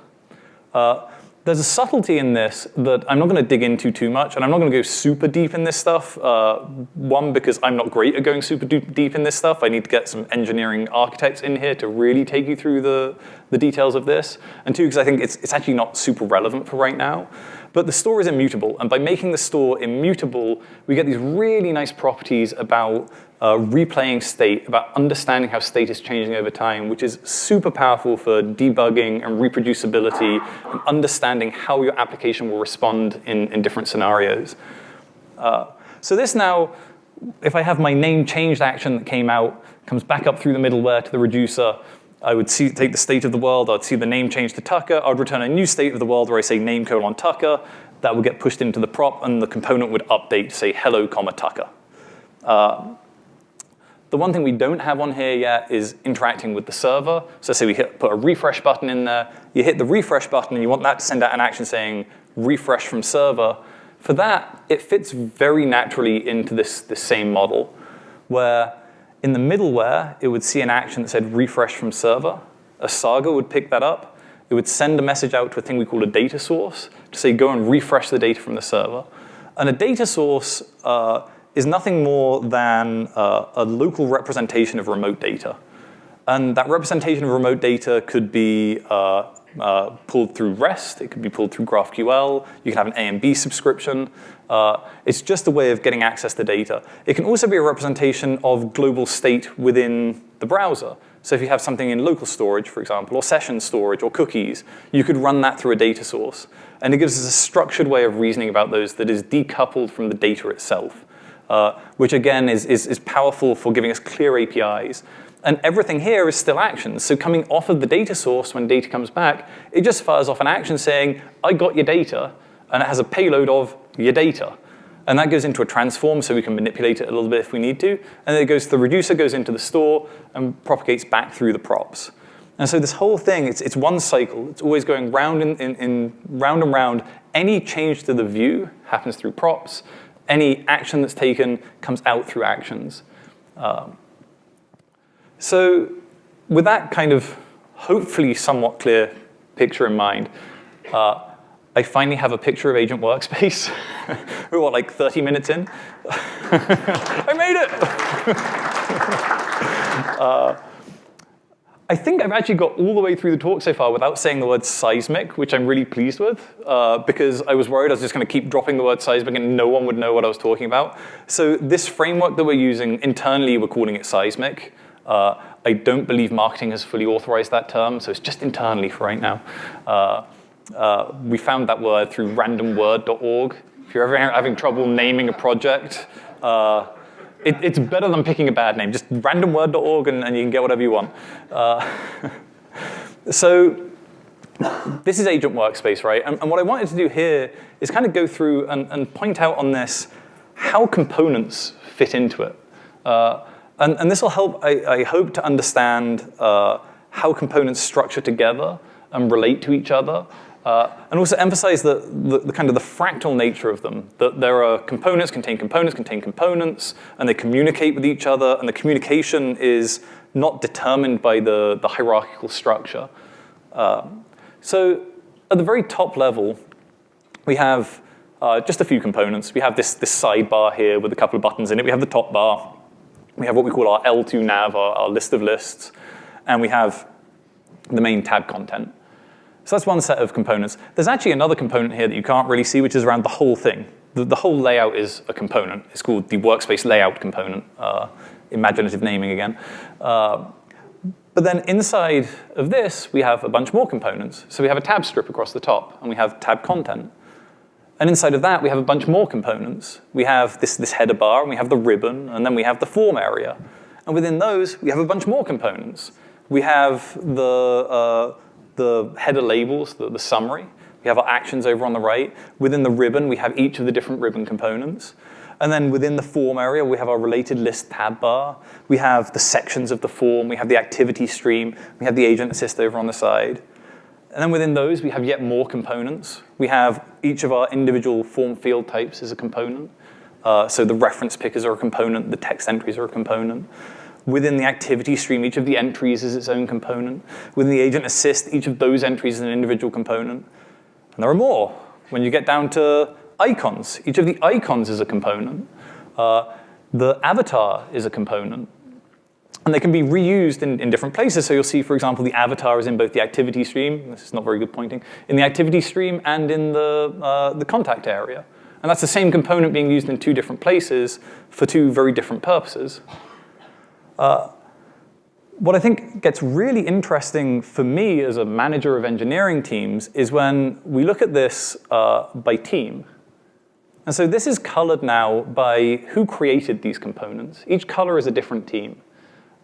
There's a subtlety in this that I'm not going to dig into too much, and I'm not going to go super deep in this stuff. One, because I'm not great at going super deep in this stuff. I need to get some engineering architects in here to really take you through the details of this. And two, because I think it's actually not super relevant for right now. But the store is immutable, and by making the store immutable, we get these really nice properties about replaying state, about understanding how state is changing over time, which is super powerful for debugging and reproducibility and understanding how your application will respond in different scenarios. So this now, if I have my name changed action that came out, comes back up through the middleware to the reducer, I would take the state of the world, I'd see the name change to Tucker, I'd return a new state of the world where I say name : Tucker, that would get pushed into the prop, and the component would update to say hello, Tucker. The one thing we don't have on here yet is interacting with the server. So say we put a refresh button in there, you hit the refresh button and you want that to send out an action saying refresh from server. For that, it fits very naturally into this same model, where in the middleware, it would see an action that said refresh from server. A Saga would pick that up. It would send a message out to a thing we call a data source to say go and refresh the data from the server. And a data source is nothing more than a local representation of remote data. And that representation of remote data could be pulled through REST. It could be pulled through GraphQL. You can have an A and B subscription. It's just a way of getting access to data. It can also be a representation of global state within the browser. So if you have something in local storage, for example, or session storage, or cookies, you could run that through a data source. And it gives us a structured way of reasoning about those that is decoupled from the data itself, which again is powerful for giving us clear APIs. And everything here is still actions. So coming off of the data source, when data comes back, it just fires off an action saying, I got your data, and it has a payload of your data. And that goes into a transform, so we can manipulate it a little bit if we need to. And then it goes to the reducer, goes into the store, and propagates back through the props. And so this whole thing, it's one cycle. It's always going round round and round. Any change to the view happens through props. Any action that's taken comes out through actions. So with that kind of hopefully somewhat clear picture in mind, I finally have a picture of Agent Workspace. We're what, like 30 minutes in? I made it! I think I've actually got all the way through the talk so far without saying the word seismic, which I'm really pleased with, because I was worried I was just going to keep dropping the word seismic and no one would know what I was talking about. So this framework that we're using, internally we're calling it seismic. I don't believe marketing has fully authorized that term, so it's just internally for right now. We found that word through randomword.org. If you're ever having trouble naming a project, it's better than picking a bad name. Just randomword.org and you can get whatever you want. So this is Agent Workspace, right? And what I wanted to do here is kind of go through and point out on this how components fit into it. And this will help, I hope, to understand how components structure together and relate to each other, and also emphasize the kind of the fractal nature of them, that there are components, contain components, and they communicate with each other, and the communication is not determined by the hierarchical structure. So at the very top level, we have just a few components. We have this sidebar here with a couple of buttons in it. We have the top bar. We have what we call our L2 nav, our list of lists, and we have the main tab content. So that's one set of components. There's actually another component here that you can't really see, which is around the whole thing. The whole layout is a component. It's called the workspace layout component, imaginative naming again. But then inside of this, we have a bunch more components. So we have a tab strip across the top, and we have tab content. And inside of that, we have a bunch more components. We have this header bar, and we have the ribbon, and then we have the form area. And within those, we have a bunch more components. We have the header labels, the summary. We have our actions over on the right. Within the ribbon, we have each of the different ribbon components. And then within the form area, we have our related list tab bar. We have the sections of the form. We have the activity stream. We have the agent assist over on the side. And then within those, we have yet more components. We have each of our individual form field types as a component. So the reference pickers are a component. The text entries are a component. Within the activity stream, each of the entries is its own component. Within the agent assist, each of those entries is an individual component. And there are more. When you get down to icons, each of the icons is a component. The avatar is a component. And they can be reused in different places. So you'll see, for example, the avatar is in both the activity stream. This is not very good pointing. In the activity stream and in the contact area. And that's the same component being used in two different places for two very different purposes. What I think gets really interesting for me as a manager of engineering teams is when we look at this by team. And so this is colored now by who created these components. Each color is a different team.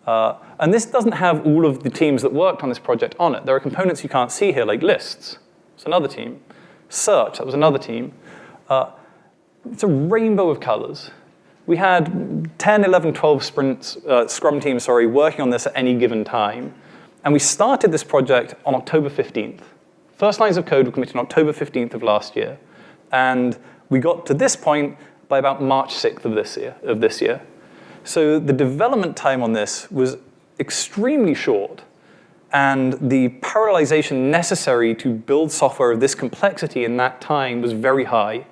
And this doesn't have all of the teams that worked on this project on it. There are components you can't see here, like lists. It's another team. Search, that was another team. It's a rainbow of colors. We had 10, 11, 12 Scrum teams working on this at any given time. And we started this project on October 15th. First lines of code were committed on October 15th of last year. And we got to this point by about March 6th of this year. So the development time on this was extremely short. And the parallelization necessary to build software of this complexity in that time was very high.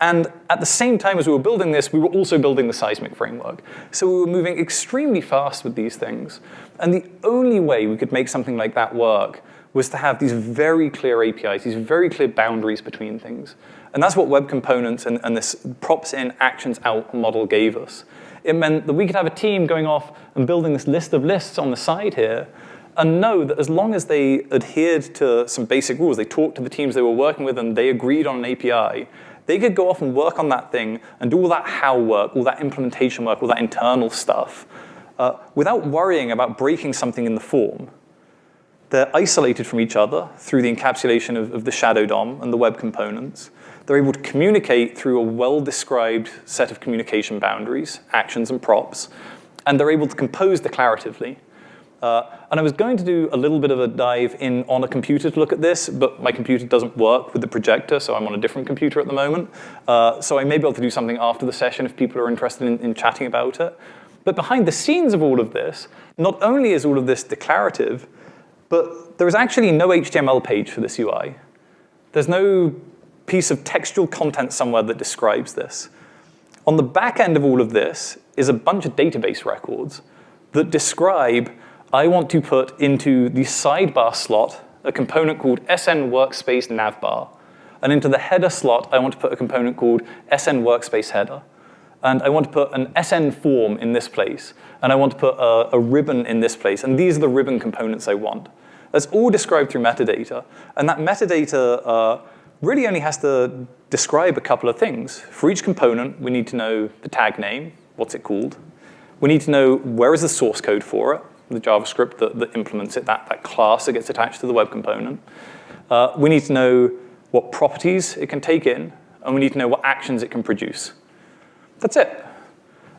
And at the same time as we were building this, we were also building the Seismic framework. So we were moving extremely fast with these things. And the only way we could make something like that work was to have these very clear APIs, these very clear boundaries between things. And that's what web components and this props in, actions out model gave us. It meant that we could have a team going off and building this list of lists on the side here and know that as long as they adhered to some basic rules, they talked to the teams they were working with and they agreed on an API, they could go off and work on that thing and do all that how work, all that implementation work, all that internal stuff without worrying about breaking something in the form. They're isolated from each other through the encapsulation of the shadow DOM and the web components. They're able to communicate through a well-described set of communication boundaries, actions and props, and they're able to compose declaratively. And I was going to do a little bit of a dive in on a computer to look at this, but my computer doesn't work with the projector, so I'm on a different computer at the moment. So I may be able to do something after the session if people are interested in chatting about it. But behind the scenes of all of this, not only is all of this declarative, but there is actually no HTML page for this UI. There's no piece of textual content somewhere that describes this. On the back end of all of this is a bunch of database records that describe, I want to put into the sidebar slot a component called SN Workspace Navbar. And into the header slot, I want to put a component called SN Workspace Header. And I want to put an SN form in this place. And I want to put a ribbon in this place. And these are the ribbon components I want. That's all described through metadata. And that metadata really only has to describe a couple of things. For each component, we need to know the tag name, what's it called. We need to know where is the source code for it, the JavaScript that implements it, that class that gets attached to the web component. We need to know what properties it can take in, and we need to know what actions it can produce. That's it.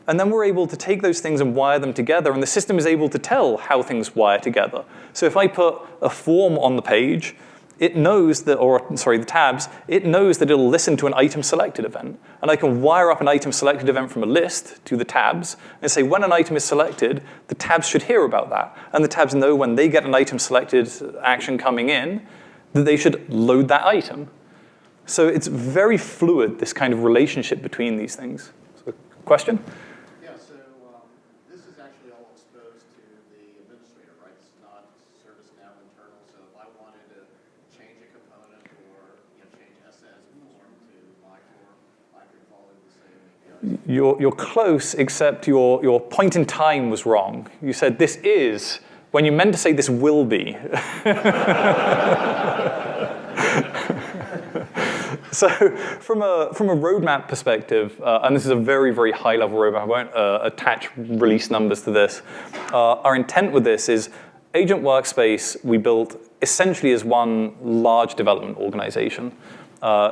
And then we're able to take those things and wire them together, and the system is able to tell how things wire together. So if I put a form on the page, it knows that, the tabs, it knows that it'll listen to an item selected event. And I can wire up an item selected event from a list to the tabs and say when an item is selected, the tabs should hear about that. And the tabs know when they get an item selected action coming in, that they should load that item. So it's very fluid, this kind of relationship between these things. So, question? Yeah, so this is actually all exposed to the administrator, right? It's not ServiceNow internal, so if I wanted to change a component or change SN's form to my form, I could follow the same API. You're close, except your point in time was wrong. You said this is, when you meant to say this will be. So from a roadmap perspective, and this is a very, very high-level roadmap, I won't attach release numbers to this. Our intent with this is Agent Workspace we built essentially as one large development organization.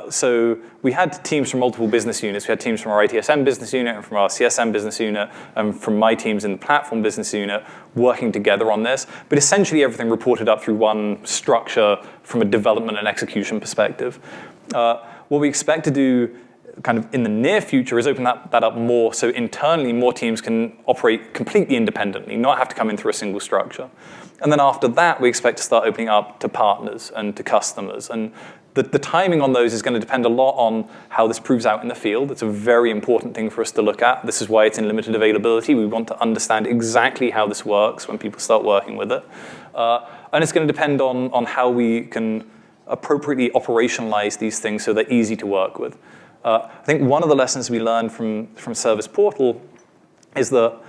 So we had teams from multiple business units. We had teams from our ITSM business unit and from our CSM business unit and from my teams in the platform business unit working together on this. But essentially everything reported up through one structure from a development and execution perspective. What we expect to do kind of in the near future is open that up more so internally more teams can operate completely independently, not have to come in through a single structure. And then after that, we expect to start opening up to partners and to customers. And the timing on those is going to depend a lot on how this proves out in the field. It's a very important thing for us to look at. This is why it's in limited availability. We want to understand exactly how this works when people start working with it. And it's going to depend on how we can appropriately operationalize these things so they're easy to work with. I think one of the lessons we learned from Service Portal is that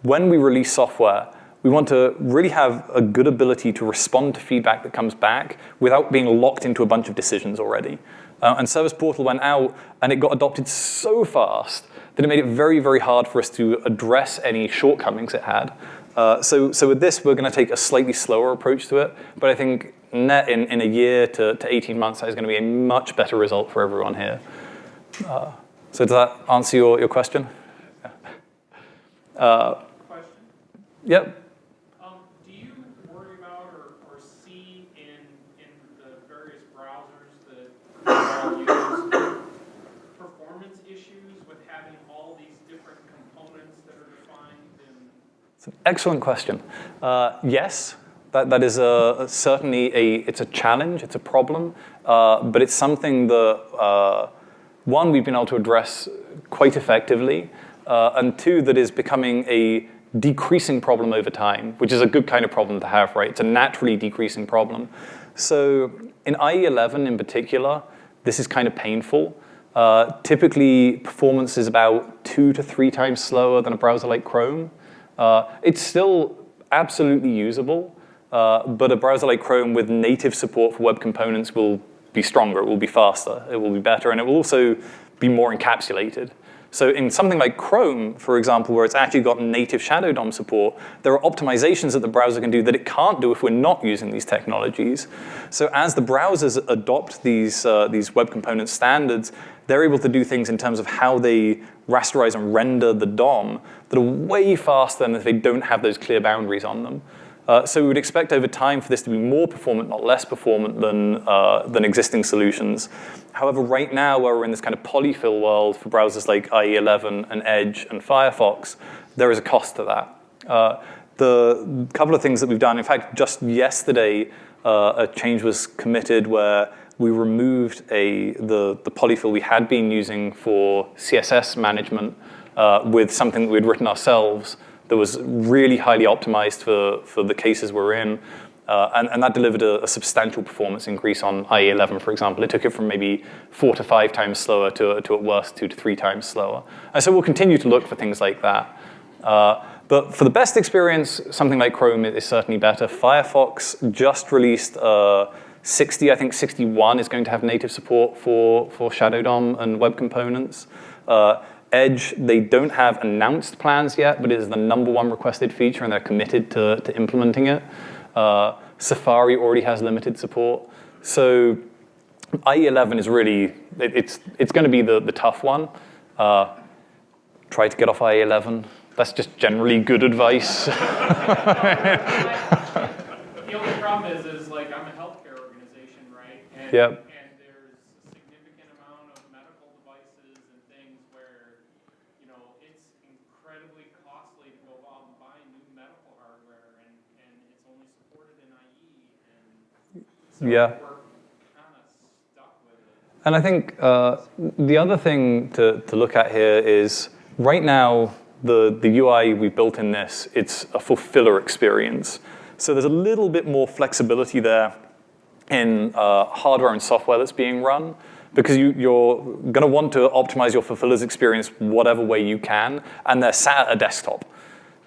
when we release software, we want to really have a good ability to respond to feedback that comes back without being locked into a bunch of decisions already. And Service Portal went out, and it got adopted so fast that it made it very, very hard for us to address any shortcomings it had. So with this, we're going to take a slightly slower approach to it. But I think net in a year to 18 months, that is going to be a much better result for everyone here. So does that answer your question? Question? Yep. Do you worry about or see in the various browsers that you use performance issues with having all these different components that are defined? It's an excellent question. Yes, that is certainly it's a challenge, it's a problem, but it's something that, one, we've been able to address quite effectively, and two, that is becoming a decreasing problem over time, which is a good kind of problem to have, right? It's a naturally decreasing problem. So in IE11 in particular, this is kind of painful. Typically, performance is about 2 to 3 times slower than a browser like Chrome. It's still absolutely usable, but a browser like Chrome with native support for web components will be stronger, it will be faster, it will be better, and it will also be more encapsulated. So in something like Chrome, for example, where it's actually got native Shadow DOM support, there are optimizations that the browser can do that it can't do if we're not using these technologies. So as the browsers adopt these web component standards, they're able to do things in terms of how they rasterize and render the DOM that are way faster than if they don't have those clear boundaries on them. So we would expect over time for this to be more performant, not less performant than existing solutions. However, right now, where we're in this kind of polyfill world for browsers like IE11 and Edge and Firefox, there is a cost to that. The couple of things that we've done, in fact, just yesterday, a change was committed where we removed the polyfill we had been using for CSS management with something that we'd written ourselves that was really highly optimized for the cases we're in. And that delivered a substantial performance increase on IE11, for example. It took it from maybe 4 to 5 times slower to at worst 2 to 3 times slower. And so we'll continue to look for things like that. But for the best experience, something like Chrome is certainly better. Firefox just released 60, I think 61 is going to have native support for Shadow DOM and web components. Edge, they don't have announced plans yet, but it is the #1 requested feature, and they're committed to implementing it. Safari already has limited support. So IE11 is really, it's going to be the tough one. Try to get off IE11. That's just generally good advice. The only problem is like I'm a healthcare organization, right? And, Yep. and there's a significant amount of medical devices and things where, you know, it's incredibly costly to go out and buy new medical hardware, and it's only supported in IE, and so Yeah. we're kind of stuck with it. And I think the other thing to look at here is right now, the UI we've built in this, it's a fulfiller experience. So there's a little bit more flexibility there in hardware and software that's being run, because you're going to want to optimize your fulfillers experience whatever way you can, and they're sat at a desktop.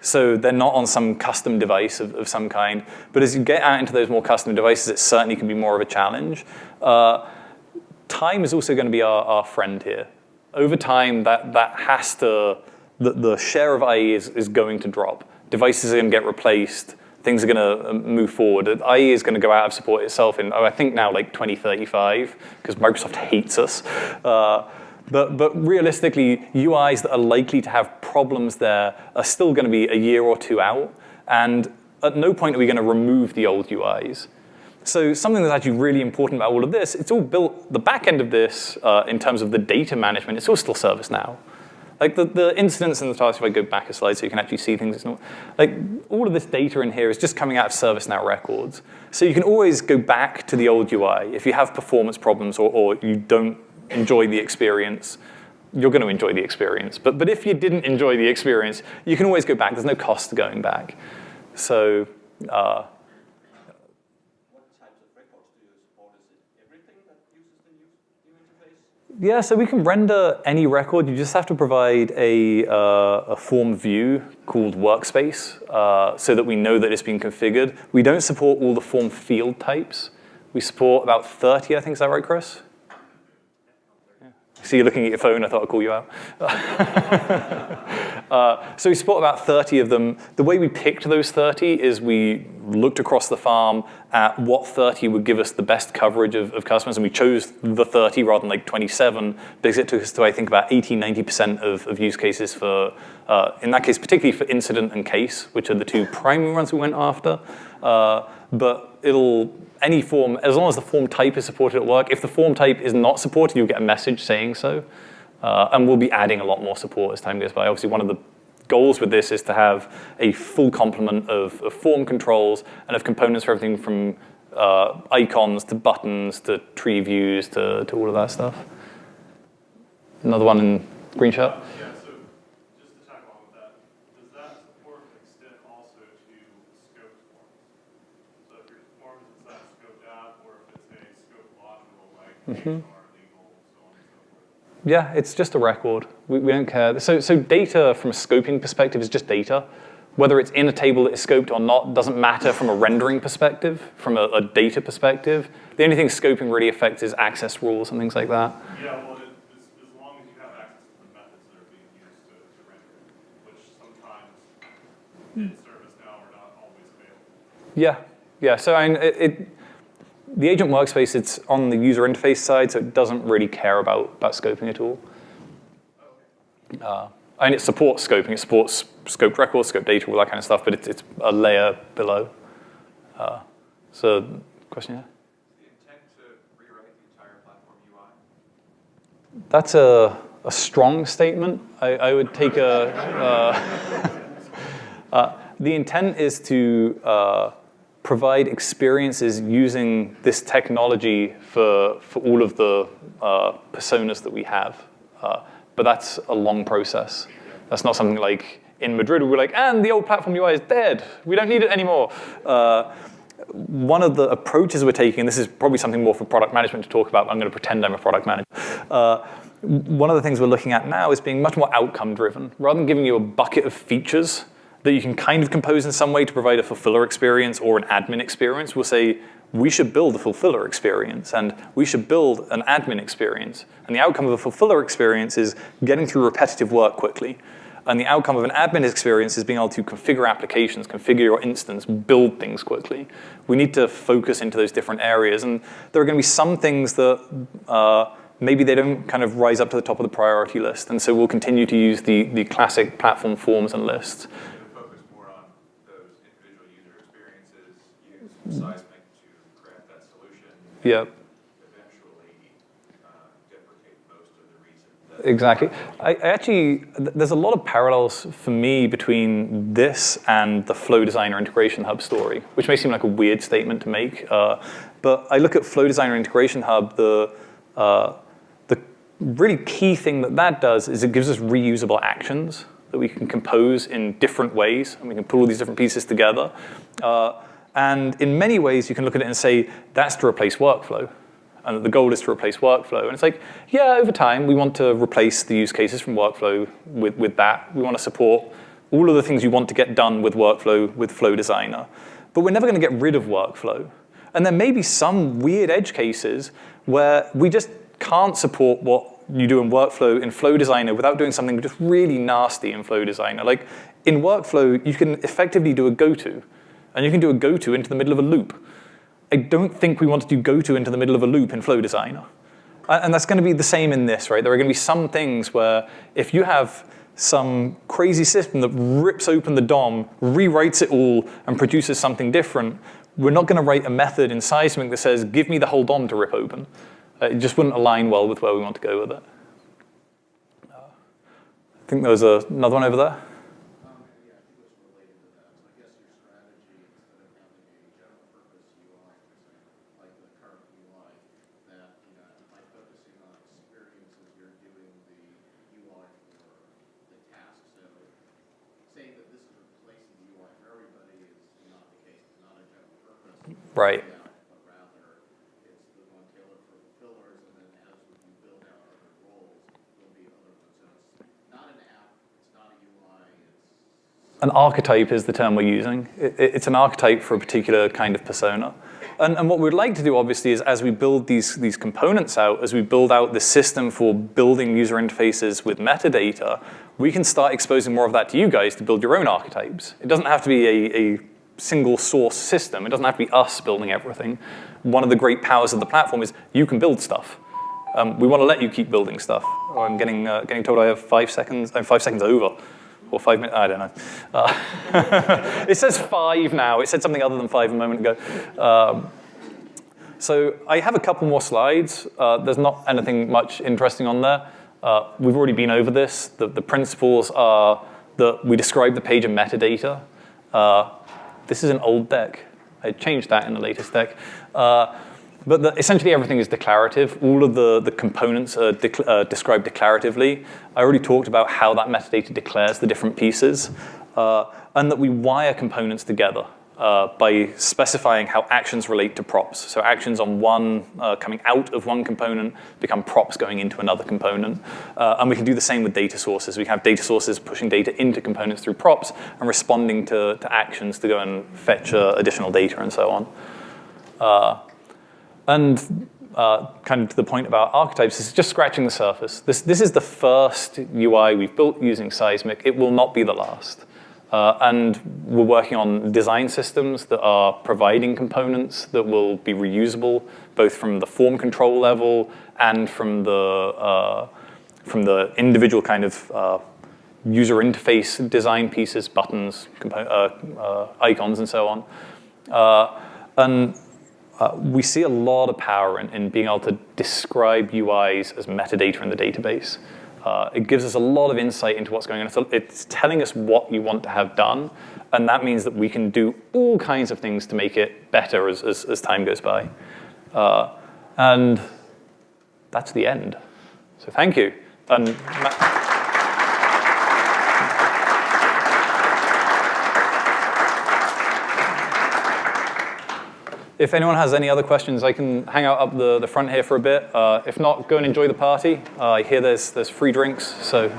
So they're not on some custom device of some kind. But as you get out into those more custom devices, it certainly can be more of a challenge. Time is also going to be our friend here. Over time, that has to, the share of IE is going to drop. Devices are going to get replaced. things are going to move forward. IE is going to go out of support itself in, I think now like 2035, because Microsoft hates us. But realistically, UIs that are likely to have problems there are still going to be a year or two out. And at no point are we going to remove the old UIs. So something that's actually really important about all of this, it's all built, the back end of this, in terms of the data management, it's all still ServiceNow. Like the incidents and the tasks, if I go back a slide so you can actually see things, it's not, like all of this data in here is just coming out of ServiceNow records. So you can always go back to the old UI. If you have performance problems or you don't enjoy the experience, you're going to enjoy the experience. But if you didn't enjoy the experience, you can always go back. There's no cost to going back. So yeah, so we can render any record. You just have to provide a form view called Workspace so that we know that it's been configured. We don't support all the form field types. We support about 30, I think. Is that right, Chris? Yeah. So you're looking at your phone. I thought I'd call you out. So we support about 30 of them. The way we picked those 30 is we looked across the farm at what 30 would give us the best coverage of customers, and we chose the 30 rather than like 27 because it took us to, I think, about 80-90% of use cases for, in that case, particularly for incident and case, which are the two primary ones we went after. But any form, as long as the form type is supported at work, if the form type is not supported, you'll get a message saying so. And we'll be adding a lot more support as time goes by. Obviously, one of the goals with this is to have a full complement of form controls and of components for everything from icons to buttons to tree views to all of that stuff. Another one in green shirt. Yeah, so just to tag along with that, does that support extend also to scoped forms? So if your forms is not scoped out, or if it's a scoped module like HR, legal, so on and so forth? Yeah, it's just a record. We don't care. So data from a scoping perspective is just data. Whether it's in a table that is scoped or not doesn't matter from a rendering perspective, from a data perspective. The only thing scoping really affects is access rules and things like that. Yeah, well, as long as you have access to the methods that are being used to render it, which sometimes in ServiceNow are not always available. Yeah. So the agent workspace, it's on the user interface side, so it doesn't really care about scoping at all. And it supports scoping. It supports scoped records, scoped data, all that kind of stuff, but it's a layer below. So, question here? Is the intent to rewrite the entire platform UI? That's a strong statement. I would take the intent is to provide experiences using this technology for all of the personas that we have. But that's a long process. That's not something like in Madrid where we're like, and the old platform UI is dead. We don't need it anymore. One of the approaches we're taking, and this is probably something more for product management to talk about, I'm going to pretend I'm a product manager. One of the things we're looking at now is being much more outcome driven. Rather than giving you a bucket of features that you can kind of compose in some way to provide a fulfiller experience or an admin experience, we'll say, we should build a fulfiller experience, and we should build an admin experience. And the outcome of a fulfiller experience is getting through repetitive work quickly. And the outcome of an admin experience is being able to configure applications, configure your instance, build things quickly. We need to focus into those different areas. And there are going to be some things that maybe they don't kind of rise up to the top of the priority list. And so we'll continue to use the classic platform forms and lists. Focus more on those individual user experiences, use Seismic to craft that solution. Yeah. Eventually deprecate most of the reason. Exactly. I actually, there's a lot of parallels for me between this and the Flow Designer Integration Hub story, which may seem like a weird statement to make. But I look at Flow Designer Integration Hub, the really key thing that does is it gives us reusable actions that we can compose in different ways, and we can pull all these different pieces together. And in many ways, you can look at it and say, that's to replace workflow. And the goal is to replace workflow. And it's like, yeah, over time, we want to replace the use cases from workflow with that. We want to support all of the things you want to get done with workflow with Flow Designer. But we're never going to get rid of workflow. And there may be some weird edge cases where we just can't support what you do in workflow in Flow Designer without doing something just really nasty in Flow Designer. Like in workflow, you can effectively do a goto. and you can do a goto into the middle of a loop. I don't think we want to do goto into the middle of a loop in Flow Designer. And that's going to be the same in this, right? There are going to be some things where if you have some crazy system that rips open the DOM, rewrites it all, and produces something different, we're not going to write a method in Seismic that says, give me the whole DOM to rip open. It just wouldn't align well with where we want to go with it. I think there was another one over there. Yeah, I think it was related to that. So I guess your strategy, instead of having a general purpose UI, like the current UI, that by focusing on experiences, you're doing the UI for the task. So saying that this is replacing the UI for everybody is not the case. It's not a general purpose. Right. But rather, it's the one tailored for fulfillers, and then as you build out other roles, there'll be other ones. So it's not an app, it's not a UI, it's An archetype is the term we're using. It's an archetype for a particular kind of persona. And what we'd like to do, obviously, is as we build these components out, as we build out the system for building user interfaces with metadata, we can start exposing more of that to you guys to build your own archetypes. It doesn't have to be a single source system. It doesn't have to be us building everything. One of the great powers of the platform is you can build stuff. We want to let you keep building stuff. Oh, I'm getting told I have 5 seconds. I'm 5 seconds over. Or 5 minutes, I don't know. It says 5 now. It said something other than 5 a moment ago. So I have a couple more slides. There's not anything much interesting on there. We've already been over this. The principles are that we describe the page of metadata. This is an old deck. I changed that in the latest deck. But essentially everything is declarative. All of the components are described declaratively. I already talked about how that metadata declares the different pieces, and that we wire components together by specifying how actions relate to props. So actions on one coming out of one component become props going into another component. And we can do the same with data sources. We have data sources pushing data into components through props and responding to actions to go and fetch additional data and so on. And kind of to the point about archetypes, this is just scratching the surface. This is the first UI we've built using Seismic. It will not be the last. And we're working on design systems that are providing components that will be reusable, both from the form control level and from the individual kind of user interface design pieces, buttons, icons, and so on. We see a lot of power in being able to describe UIs as metadata in the database. It gives us a lot of insight into what's going on. So it's telling us what you want to have done, and that means that we can do all kinds of things to make it better as time goes by. And that's the end. So thank you. And if anyone has any other questions, I can hang out up the front here for a bit. If not, go and enjoy the party. I hear there's free drinks, so